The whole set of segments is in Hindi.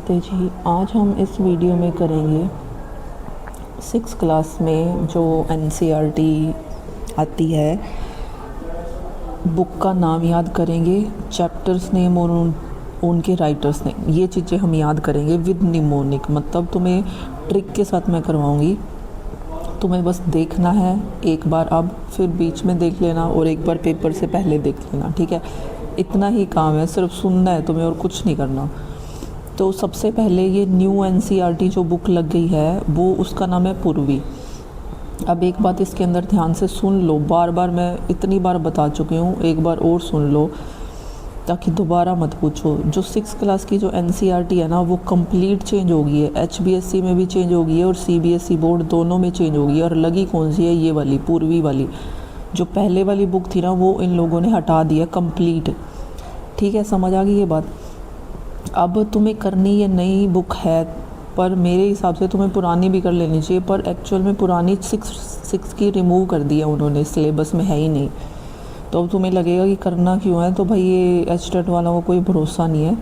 नमस्ते जी। आज हम इस वीडियो में करेंगे 6 क्लास में जो एनसीईआरटी आती है, बुक का नाम याद करेंगे, चैप्टर्स नेम और उनके राइटर्स नेम, ये चीज़ें हम याद करेंगे विद निमोनिक। मतलब तुम्हें ट्रिक के साथ मैं करवाऊँगी, तुम्हें बस देखना है एक बार, अब फिर बीच में देख लेना और एक बार पेपर से पहले देख लेना, ठीक है। इतना ही काम है, सिर्फ सुनना है तुम्हें और कुछ नहीं करना। तो सबसे पहले ये न्यू एनसीईआरटी जो बुक लग गई है वो उसका नाम है पूर्वी। अब एक बात इसके अंदर ध्यान से सुन लो, बार बार मैं इतनी बार बता चुकी हूँ, एक बार और सुन लो ताकि दोबारा मत पूछो। जो 6 क्लास की जो एनसीईआरटी है ना, वो कंप्लीट चेंज हो गई है। एचबीएससी में भी चेंज हो गई है और सीबीएसई बोर्ड दोनों में चेंज हो गई है। और लगी कौन सी है? ये वाली पूर्वी वाली। जो पहले वाली बुक थी ना, वो इन लोगों ने हटा दी है कंप्लीट, ठीक है। समझ आ गई ये बात? अब तुम्हें करनी ये नई बुक है, पर मेरे हिसाब से तुम्हें पुरानी भी कर लेनी चाहिए, पर एक्चुअल में पुरानी 6 की रिमूव कर दी है उन्होंने, सिलेबस में है ही नहीं। तो अब तुम्हें लगेगा कि करना क्यों है, तो भाई ये एचटेट वाला को कोई भरोसा नहीं है।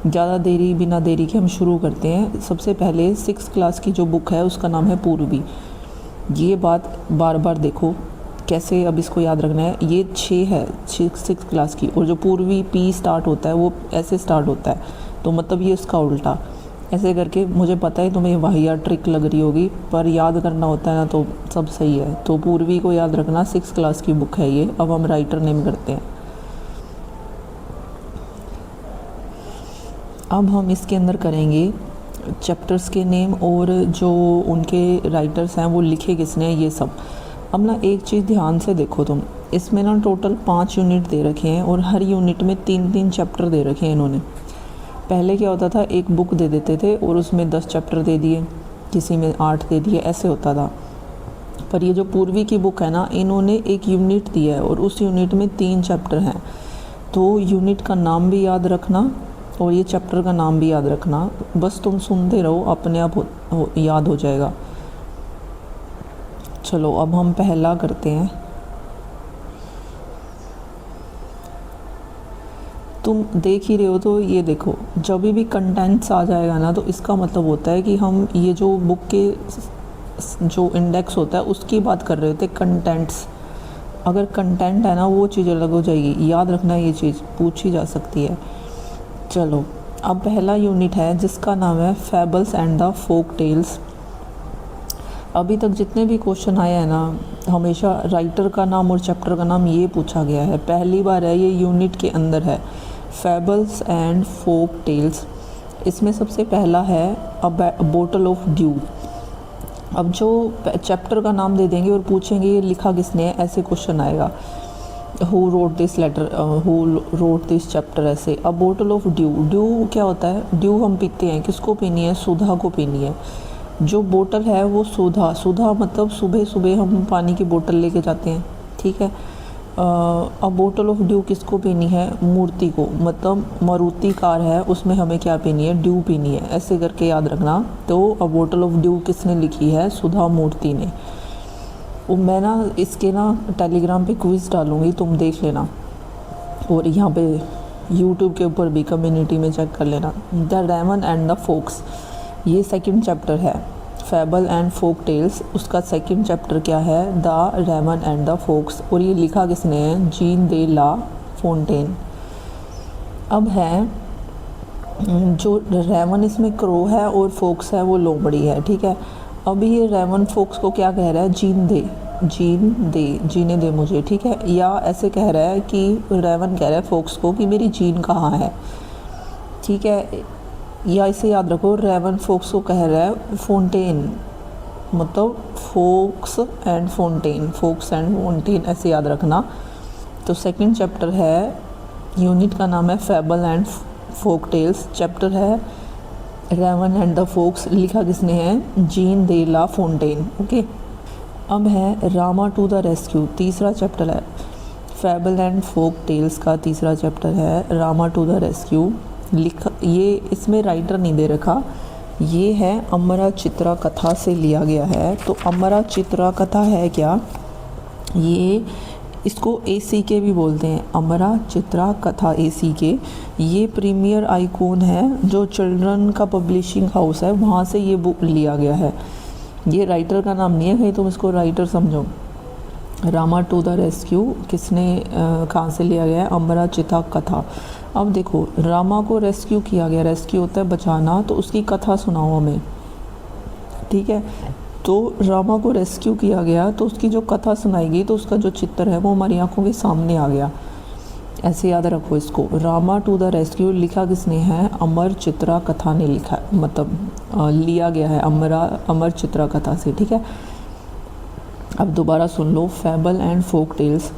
ज़्यादा देरी बिना देरी के हम शुरू करते हैं। सबसे पहले 6 क्लास की जो बुक है उसका नाम है पूर्वी। ये बात बार बार देखो कैसे अब इसको याद रखना है। ये 6 है, 6 क्लास की, और जो पूर्वी पी स्टार्ट होता है वो ऐसे स्टार्ट होता है, तो मतलब ये उसका उल्टा ऐसे करके। मुझे पता है तुम्हें वाहिया ट्रिक लग रही होगी, पर याद करना होता है ना तो सब सही है। तो पूर्वी को याद रखना, 6 क्लास की बुक है ये। अब हम राइटर नेम करते हैं। अब हम इसके अंदर करेंगे चैप्टर्स के नेम और जो उनके राइटर्स हैं वो लिखे किसने हैं, ये सब। अब ना एक चीज़ ध्यान से देखो तुम, इसमें ना टोटल 5 यूनिट दे रखे हैं और हर यूनिट में 3-3 चैप्टर दे रखे हैं इन्होंने। पहले क्या होता था, एक बुक दे देते थे और उसमें 10 चैप्टर दे दिए, किसी में 8 दे दिए, ऐसे होता था। पर ये जो पूर्वी की बुक है ना, इन्होंने एक यूनिट दिया है और उस यूनिट में 3 चैप्टर हैं। तो यूनिट का नाम भी याद रखना और ये चैप्टर का नाम भी याद रखना। बस तुम सुनते रहो, अपने आप याद हो जाएगा। चलो अब हम पहला करते हैं। तुम देख ही रहे हो, तो ये देखो, जब भी कंटेंट्स आ जाएगा ना, तो इसका मतलब होता है कि हम ये जो बुक के जो इंडेक्स होता है उसकी बात कर रहे होते हैं, कंटेंट्स। अगर कंटेंट है ना, वो चीज़ अलग हो जाएगी। याद रखना, ये चीज़ पूछी जा सकती है। चलो अब पहला यूनिट है जिसका नाम है फैबल्स एंड द फोक टेल्स। अभी तक जितने भी क्वेश्चन आए हैं ना, हमेशा राइटर का नाम और चैप्टर का नाम ये पूछा गया है। पहली बार है, ये यूनिट के अंदर है, फैबल्स एंड फोक टेल्स। इसमें सबसे पहला है अ बोटल ऑफ ड्यू। अब जो चैप्टर का नाम दे देंगे और पूछेंगे ये लिखा किसने है, ऐसे क्वेश्चन आएगा। Who wrote this letter, who wrote this chapter, ऐसे। A bottle of dew, dew क्या होता है? ड्यू हम पीते हैं, किसको पीनी है? सुधा को पीनी है। जो बोतल है वो सुधा, सुधा मतलब सुबह सुबह हम पानी की बोतल लेके जाते हैं, ठीक है। अ बोटल ऑफ ड्यू किसको पीनी है? मूर्ति को, मतलब मारुति कार है उसमें हमें क्या पीनी है? ड्यू पीनी है, ऐसे करके याद रखना। तो अ बोटल ऑफ ड्यू किसने लिखी है? सुधा मूर्ति ने। वो मैं ना इसके ना टेलीग्राम पे क्विज़ डालूँगी, तुम देख लेना, और यहाँ पे यूट्यूब के ऊपर भी कम्युनिटी में चेक कर लेना। The raven and the fox, ये सेकंड चैप्टर है। फैबल एंड फोक टेल्स, उसका सेकंड चैप्टर क्या है? The raven and the fox. और ये लिखा किसने है? Jean de La Fontaine. अब है जो रेमन, इसमें क्रो है और फोक्स है वो लोमड़ी है, ठीक है। अब ये रेमन फोक्स को क्या कह रहा है? जीन दे, जीन दे, जीने दे मुझे, ठीक है। या ऐसे कह रहा है कि रेमन कह रहा है फोक्स को कि मेरी जीन कहाँ है, ठीक है। या इसे याद रखो, रेवन फोक्स को कह रहा है फोंटेन, मतलब fox and Fontaine, fox and Fontaine, ऐसे याद रखना। तो सेकंड चैप्टर है, यूनिट का नाम है fable and folk tales, chapter है रेवन एंड द फोक्स, लिखा किसने है? Jean de La Fontaine, okay. अब है रामा टू द रेस्क्यू, तीसरा चैप्टर है। फैबल एंड फोक टेल्स का तीसरा चैप्टर है रामा टू द रेस्क्यू। लिखा, ये इसमें राइटर नहीं दे रखा, ये है अमरा चित्रा कथा से लिया गया है। तो अमरा चित्रा कथा है क्या? ये इसको ACK भी बोलते हैं, अमरा चित्रा कथा ACK। ये प्रीमियर आइकॉन है जो चिल्ड्रन का पब्लिशिंग हाउस है, वहाँ से ये बुक लिया गया है। ये राइटर का नाम नहीं है, कहीं तुम इसको राइटर समझो। रामा टू द रेस्क्यू किसने कहाँ से लिया गया है, अमरा चिता कथा। अब देखो रामा को रेस्क्यू किया गया, रेस्क्यू होता है बचाना, तो उसकी कथा सुनाओ हमें, ठीक है। तो रामा को रेस्क्यू किया गया तो उसकी जो कथा सुनाई गई तो उसका जो चित्र है वो हमारी आंखों के सामने आ गया। ऐसे याद रखो इसको, रामा टू द रेस्क्यू लिखा किसने है, अमर चित्रा कथा ने लिखा है, मतलब लिया गया है अमर चित्रा कथा से, ठीक है। अब दोबारा सुन लो, फैबल एंड फोक टेल्स।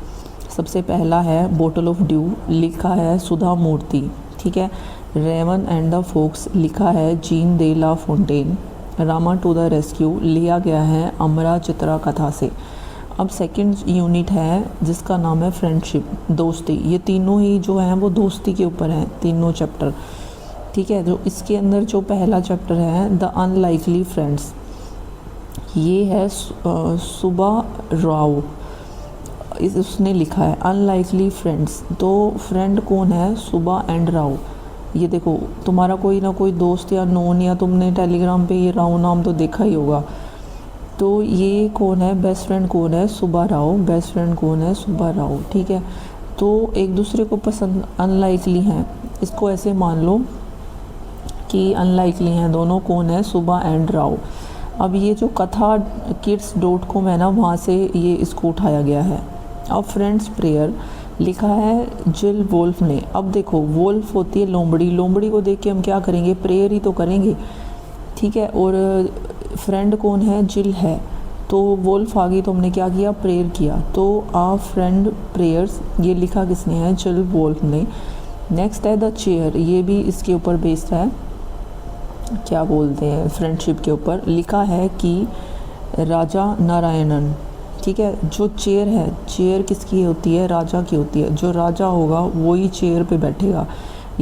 सबसे पहला है बोटल ऑफ ड्यू, लिखा है सुधा मूर्ति, ठीक है। रेवन एंड द फोक्स लिखा है Jean de La Fontaine. Rama to the rescue लिया गया है अमरा चित्रा कथा से। अब सेकंड यूनिट है जिसका नाम है फ्रेंडशिप, दोस्ती। ये तीनों ही जो हैं वो दोस्ती के ऊपर हैं, तीनों चैप्टर, ठीक है। जो इसके अंदर जो पहला चैप्टर है द अनलाइकली फ्रेंड्स, ये है सुबा राव, उसने लिखा है अनलाइकली फ्रेंड्स। तो फ्रेंड कौन है, सुबा एंड राव। ये देखो तुम्हारा कोई ना कोई दोस्त या नोन, या तुमने टेलीग्राम पे ये राव नाम तो देखा ही होगा। तो ये कौन है, बेस्ट फ्रेंड कौन है, सुबा राव। बेस्ट फ्रेंड कौन है, सुबा राव, ठीक है। तो एक दूसरे को पसंद अनलाइकली हैं, इसको ऐसे मान लो कि अनलाइकली हैं दोनों, कौन है, सुबा एंड राव। अब ये जो कथा kids.com है ना, वहाँ से ये इसको उठाया गया है। अब फ्रेंड्स प्रेयर लिखा है जिल वोल्फ ने। अब देखो वोल्फ होती है लोमड़ी, लोमड़ी को देख के हम क्या करेंगे, प्रेयर ही तो करेंगे, ठीक है। और फ्रेंड कौन है, जिल है, तो वोल्फ आ गई तो हमने क्या किया, प्रेयर किया। तो आ फ्रेंड प्रेयर्स, ये लिखा किसने है, जिल वोल्फ ने। नेक्स्ट है द चेयर, ये भी इसके ऊपर बेस्ड है, क्या बोलते हैं, फ्रेंडशिप के ऊपर। लिखा है कि राजा नारायणन, ठीक है। जो चेयर है, चेयर किसकी होती है, राजा की होती है। जो राजा होगा वही चेयर पे बैठेगा,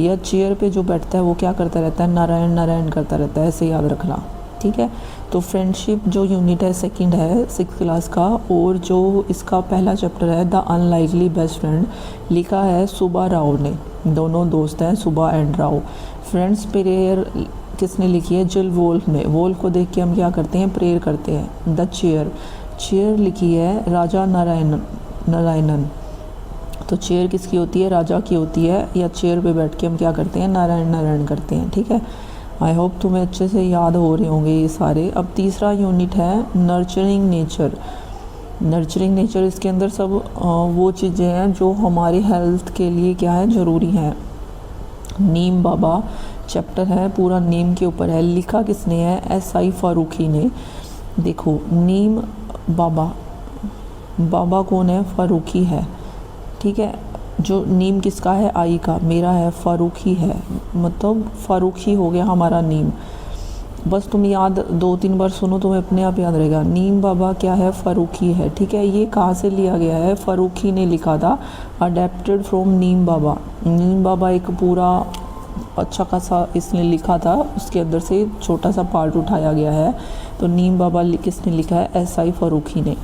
या चेयर पे जो बैठता है वो क्या करता रहता है, नारायण नारायण करता रहता है, ऐसे याद रखना, ठीक है। तो फ्रेंडशिप जो यूनिट है सेकंड है 6th क्लास का, और जो इसका पहला चैप्टर है द अनलाइकली बेस्ट फ्रेंड, लिखा है सुबा राव ने। दोनों दोस्त हैं सुबा एंड राव। फ्रेंड्स प्रेयर किसने लिखी है, जिल वोल्फ ने। वोल्फ को देख के हम क्या करते हैं, प्रेयर करते हैं। द चेयर, चेयर लिखी है राजा नारायणन। तो चेयर किसकी होती है, राजा की होती है, या चेयर पे बैठ के हम क्या करते हैं, नारायण नारायण करते हैं, ठीक है। आई होप तुम्हें अच्छे से याद हो रहे होंगे ये सारे। अब तीसरा यूनिट है नर्चरिंग नेचर। नर्चरिंग नेचर, इसके अंदर सब वो चीज़ें हैं जो हमारी हेल्थ के लिए क्या है, ज़रूरी हैं। नीम बाबा चैप्टर है, पूरा नीम के ऊपर है। लिखा किसने है, SI फारूकी ने। देखो नीम बाबा, बाबा कौन है, फारूकी है, ठीक है। जो नीम किसका है, आई का, मेरा है, फारूकी है, मतलब फारूकी हो गया हमारा नीम। बस तुम याद 2-3 बार सुनो, तुम्हें अपने आप याद रहेगा। नीम बाबा क्या है, फारूकी है, ठीक है। ये कहाँ से लिया गया है, फारूकी ने लिखा था, अडेप्टेड फ्रॉम नीम बाबा। नीम बाबा एक पूरा अच्छा खासा इसने लिखा था, उसके अंदर से छोटा सा पार्ट उठाया गया है। तो नीम बाबा किसने लिखा है, SI फारूकी ने।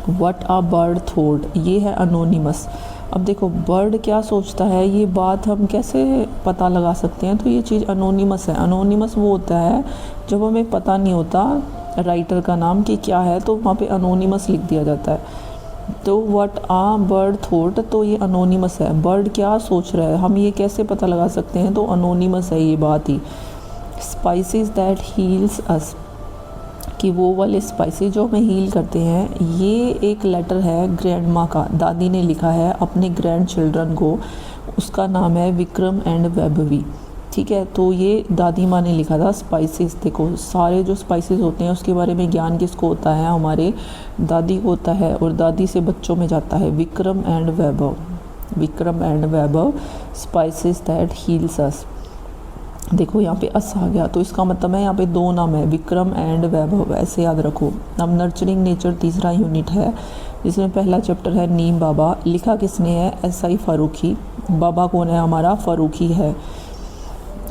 व्हाट आ बर्ड थॉट, ये है अनोनिमस। अब देखो बर्ड क्या सोचता है, ये बात हम कैसे पता लगा सकते हैं, तो ये चीज़ अनोनिमस है। अनोनिमस वो होता है जब हमें पता नहीं होता राइटर का नाम कि क्या है, तो वहाँ पे अनोनिमस लिख दिया जाता है। तो व्हाट आ बर्ड थॉट, तो ये अनोनिमस है, बर्ड क्या सोच रहा है, हम ये कैसे पता लगा सकते हैं, तो अनोनिमस है ये बात ही। स्पाइसेस दैट हील्स अस, कि वो वाले स्पाइसेस जो हमें हील करते हैं। ये एक लेटर है ग्रैंड माँ का, दादी ने लिखा है अपने ग्रैंड चिल्ड्रन को, उसका नाम है विक्रम एंड वैभवी, ठीक है। तो ये दादी माँ ने लिखा था स्पाइसेस। देखो सारे जो स्पाइसेस होते हैं उसके बारे में ज्ञान किसको होता है, हमारे दादी को होता है, और दादी से बच्चों में जाता है। Vikram and Vaibhav, Vikram and Vaibhav, spices that heals us. देखो यहाँ पे अस आ गया, तो इसका मतलब है यहाँ पे 2 नाम है, विक्रम एंड वैभव, ऐसे याद रखो। अब नर्चरिंग नेचर तीसरा यूनिट है, जिसमें पहला चैप्टर है नीम बाबा। लिखा किसने है, SI फारूकी। बाबा कौन है, हमारा फारूकी है।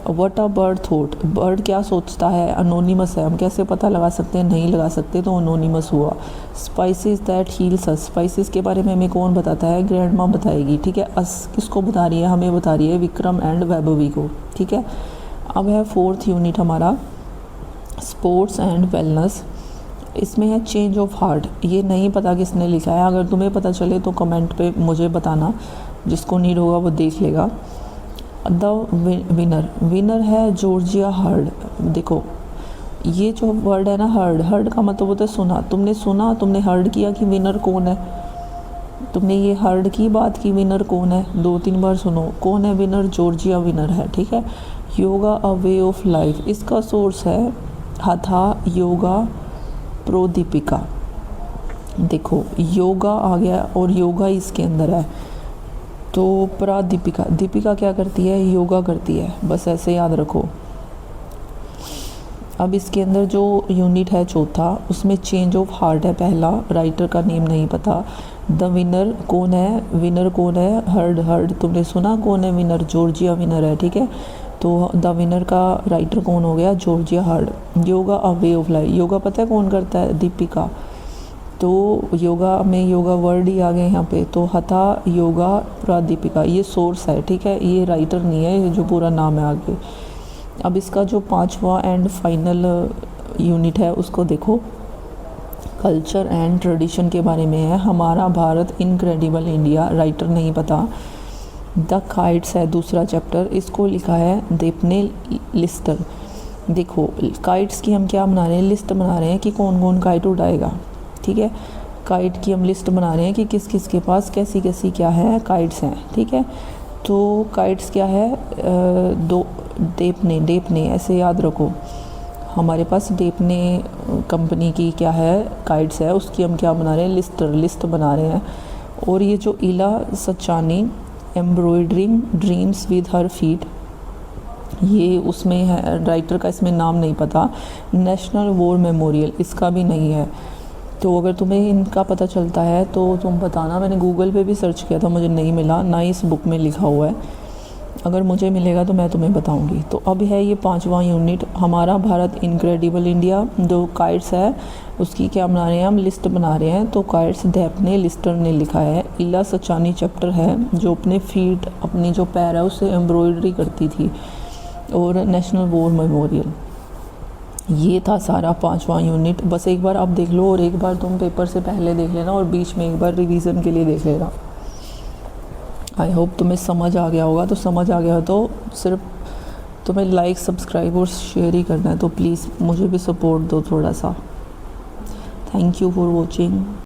What a bird thought, bird क्या सोचता है, अनोनिमस है, हम कैसे पता लगा सकते हैं, नहीं लगा सकते, तो अनोनिमस हुआ। Spices that heals us, spices के बारे में हमें कौन बताता है, ग्रैंड माँ बताएगी, ठीक है। अस किसको बता रही है, हमें बता रही है विक्रम एंड वैभवी को, ठीक है। अब है 4th यूनिट हमारा स्पोर्ट्स एंड वेलनेस। इसमें है चेंज ऑफ हार्ट, ये नहीं पता किसने लिखा है, अगर तुम्हें पता चले तो कमेंट पे मुझे बताना, जिसको नीड होगा वो देख लेगा। द विनर, विनर है जॉर्जिया हर्ड। देखो ये जो वर्ड है ना, हर्ड, हर्ड का मतलब होता है सुना, तुमने हर्ड किया कि विनर कौन है, तुमने ये हर्ड की बात की, विनर कौन है, 2-3 बार सुनो, कौन है विनर, जॉर्जिया विनर है, ठीक है। योगा अ वे ऑफ लाइफ, इसका सोर्स है हथा योगा प्रो दीपिका। देखो योगा आ गया और योगा इसके अंदर है, तो दीपिका, दीपिका क्या करती है, योगा करती है, बस ऐसे याद रखो। अब इसके अंदर जो यूनिट है चौथा, उसमें चेंज ऑफ हार्ट है पहला, राइटर का नेम नहीं पता। द विनर कौन है, विनर कौन है, हर्ड, हर्ड तुमने सुना कौन है विनर, जॉर्जिया विनर है, ठीक है। तो द विनर का राइटर कौन हो गया, Georgia heard. Yoga a way of life, yoga पता है कौन करता है, दीपिका। तो योगा में योगा वर्ड ही आ गए यहाँ पे, तो हथा योगा प्रादीपिका, ये सोर्स है, ठीक है, ये राइटर नहीं है, ये जो पूरा नाम है आगे। अब इसका जो 5वां एंड फाइनल यूनिट है उसको देखो, कल्चर एंड ट्रेडिशन के बारे में है। हमारा भारत इनक्रेडिबल इंडिया, राइटर नहीं पता। द काइट्स है दूसरा चैप्टर, इसको लिखा है देपने लिस्टर। देखो काइट्स की हम क्या बना रहे हैं, लिस्ट बना रहे हैं कि कौन कौन काइट उड़ाएगा, ठीक है। काइट की हम लिस्ट बना रहे हैं कि किस किस के पास कैसी कैसी क्या है काइट्स हैं, ठीक है। तो काइट्स क्या है, दो डेपने ऐसे याद रखो, हमारे पास डेपने कंपनी की क्या है काइट्स है, उसकी हम क्या बना रहे हैं, लिस्ट बना रहे हैं। और ये जो Ila Sachani embroidering dreams with her feet, ये उसमें है, राइटर का इसमें नाम नहीं पता। नेशनल वॉर मेमोरियल, इसका भी नहीं है। तो अगर तुम्हें इनका पता चलता है तो तुम बताना, मैंने गूगल पे भी सर्च किया था, मुझे नहीं मिला, ना इस बुक में लिखा हुआ है, अगर मुझे मिलेगा तो मैं तुम्हें बताऊंगी। तो अब है ये 5वां यूनिट, हमारा भारत इनक्रेडिबल इंडिया। जो काइट्स है उसकी क्या बना रहे हैं हम, लिस्ट बना रहे हैं। तो काइट्स देपने लिस्टर ने लिखा है। इला सचानी चैप्टर है, जो अपने फीट, अपनी जो पैर है उससे एम्ब्रॉयडरी करती थी। और नेशनल वॉर मेमोरियल, ये था सारा 5वां यूनिट। बस एक बार आप देख लो और एक बार तुम पेपर से पहले देख लेना और बीच में एक बार रिवीजन के लिए देख लेना। आई होप तुम्हें समझ आ गया होगा, तो समझ आ गया तो सिर्फ तुम्हें लाइक सब्सक्राइब और शेयर ही करना है, तो प्लीज़ मुझे भी सपोर्ट दो थोड़ा सा। Thank you for watching.